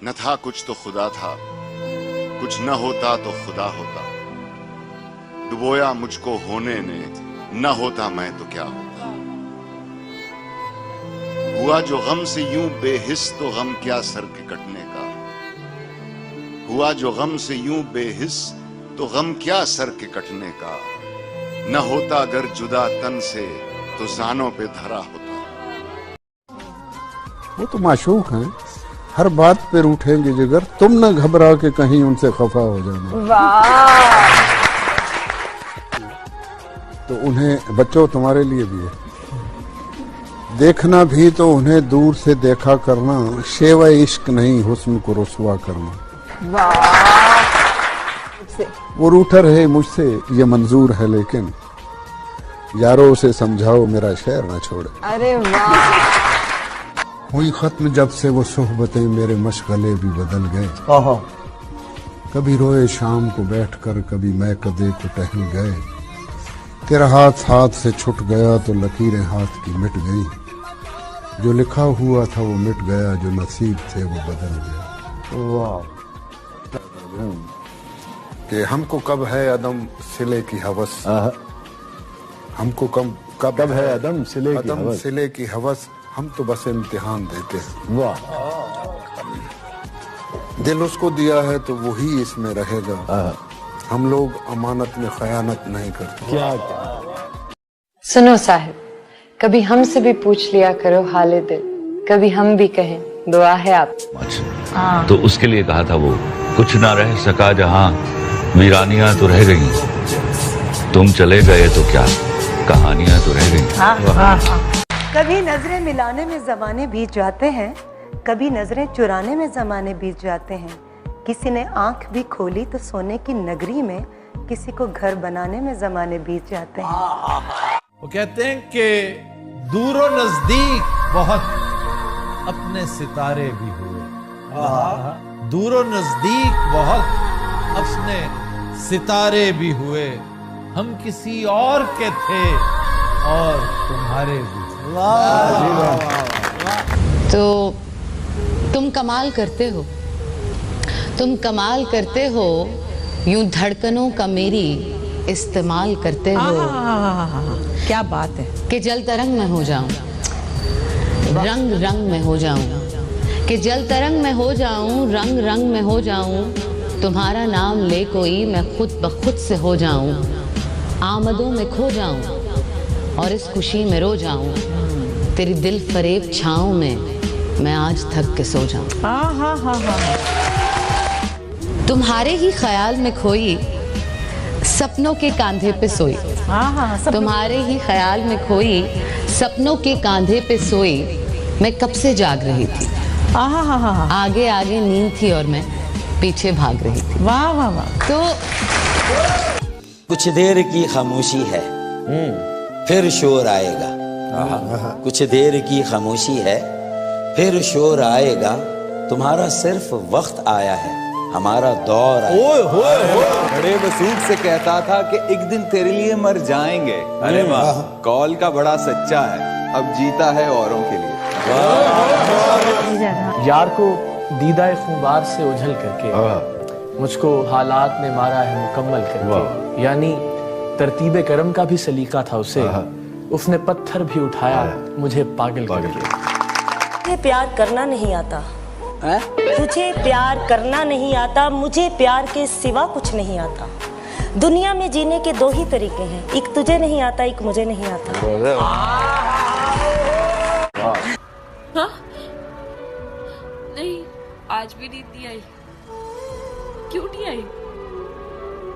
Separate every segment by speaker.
Speaker 1: न था कुछ तो खुदा था, कुछ न होता तो खुदा होता। डुबोया मुझको होने ने, न होता मैं तो क्या होता। हुआ जो गम से यूं बेहिस तो गम क्या सर के कटने का। हुआ जो गम से यूं बेहिस तो गम क्या सर के कटने का। न होता अगर जुदा तन से तो जानों पे धरा होता।
Speaker 2: वो तो माशूक हैं, हर बात पे रूठेंगे जिगर, तुम न घबरा के कहीं उनसे खफा हो जाना।
Speaker 3: वाह।
Speaker 2: तो उन्हें बच्चों तुम्हारे लिए भी है, देखना भी तो उन्हें दूर से देखा करना, शेवा इश्क नहीं हुस्न को रुसवा करना।
Speaker 3: वाह।
Speaker 2: वो रूठा रहे मुझसे ये मंजूर है, लेकिन यारो उसे समझाओ मेरा शहर न छोड़े।
Speaker 3: अरे वाह।
Speaker 2: हुई खत्म जब से वो सोहबतें, मेरे मशगले भी बदल गए। कभी रोए शाम को बैठकर, कभी मैं कदे को टहल गए। तेरा हाथ हाथ से छूट गया तो लकीरें हाथ की मिट गई। जो लिखा हुआ था वो मिट गया, जो नसीब थे वो बदल गया।
Speaker 4: वाह।
Speaker 2: कि हमको कब है अदम सिले की हवस, हमको कब
Speaker 4: है अदम
Speaker 2: सिले की हवस, हम तो बस इम्तिहान देते हैं।
Speaker 4: वाह।
Speaker 2: दिल उसको दिया है तो वही इसमें रहेगा। हम लोग अमानत में खयानत नहीं करते।
Speaker 4: क्या
Speaker 3: सुनो साहिब, कभी हमसे भी पूछ लिया करो हाले दिल, कभी हम भी कहें दुआ है आप।
Speaker 5: तो उसके लिए कहा था वो, कुछ ना रह सका जहां, वीरानियां तो रह गई। तुम चले गए तो क्या, कहानियां तो रह गई।
Speaker 6: कभी नजरें मिलाने में जमाने बीत जाते हैं, कभी नजरें चुराने में जमाने बीत जाते हैं। किसी ने आंख भी खोली तो सोने की नगरी में, किसी को घर बनाने में जमाने बीत जाते हैं।
Speaker 7: वो कहते हैं कि दूरों नजदीक बहुत अपने सितारे भी हुए। दूरों नजदीक बहुत अपने सितारे भी हुए। हम किसी और के थे और तुम्हारे भी।
Speaker 8: तो तुम कमाल करते हो, तुम कमाल करते हो, यूं धड़कनों का मेरी इस्तेमाल करते हो।
Speaker 6: क्या बात है।
Speaker 8: कि जल तरंग में हो जाऊं, रंग रंग में हो जाऊं, कि जल तरंग में हो जाऊं, रंग रंग में हो जाऊं। तुम्हारा नाम ले कोई मैं खुद ब खुद से हो जाऊं। आमदों में खो जाऊं और इस खुशी में रो जाऊं। तेरी दिल फरेब छाँव में मैं आज थक के सो जाऊं। तुम्हारे ही ख्याल में खोई, सपनों के कांधे पे सोई। तुम्हारे ही ख्याल में खोई, सपनों के कांधे पे सोई। मैं कब से जाग रही थी, आगे आगे नींद थी और मैं पीछे भाग रही थी।
Speaker 6: वाह वाह वाह।
Speaker 8: तो
Speaker 9: कुछ देर की खामोशी है, फिर शोर आएगा। कुछ देर की खामोशी है, फिर शोर आएगा। तुम्हारा सिर्फ वक्त आया है, हमारा दौर आएगा।
Speaker 10: बड़े वसूख से कहता था कि एक दिन तेरे लिए मर जाएंगे। अरे वाह, कॉल का बड़ा सच्चा है, अब जीता है औरों के लिए।
Speaker 11: यार को दीदाए खुबार से उझल करके, मुझको हालात ने मारा है मुकम्मल करके। यानी तरतीबे करम का भी सलीका था उसे, उसने पत्थर भी उठाया मुझे पागल करके।
Speaker 6: तुझे प्यार करना नहीं आता, तुझे प्यार करना नहीं आता, मुझे प्यार के सिवा कुछ नहीं आता। दुनिया में जीने के दो ही तरीके हैं, एक तुझे नहीं आता, एक मुझे नहीं आता।
Speaker 12: हाँ? नहीं, आज भी नींद नहीं आई। क्यों नहीं आई?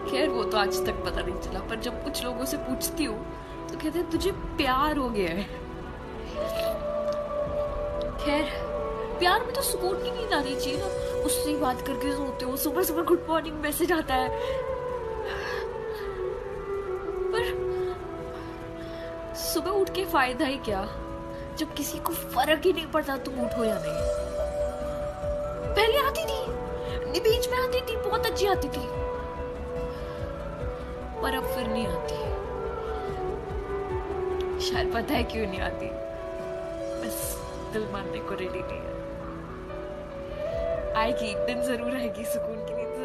Speaker 12: खैर वो तो आज तक पता नहीं चला, पर जब कुछ लोगों से पूछती हूँ तो कहते हैं तुझे प्यार हो गया है। खैर प्यार में तो सुकून की नींद आनी चाहिए ना, उससे ही बात करके सोते हो, सुबह सुबह गुड मॉर्निंग मैसेज आता है। पर सुबह उठ के फायदा ही क्या जब किसी को फर्क ही नहीं पड़ता तुम उठो या नहीं। पहले आती थी, बीच में आती थी, बहुत अच्छी आती थी, पर अब फिर नहीं आती। शायद पता है क्यों नहीं आती, बस दिल मानने को रेडी नहीं है। आएगी, एक दिन जरूर आएगी, सुकून की नींद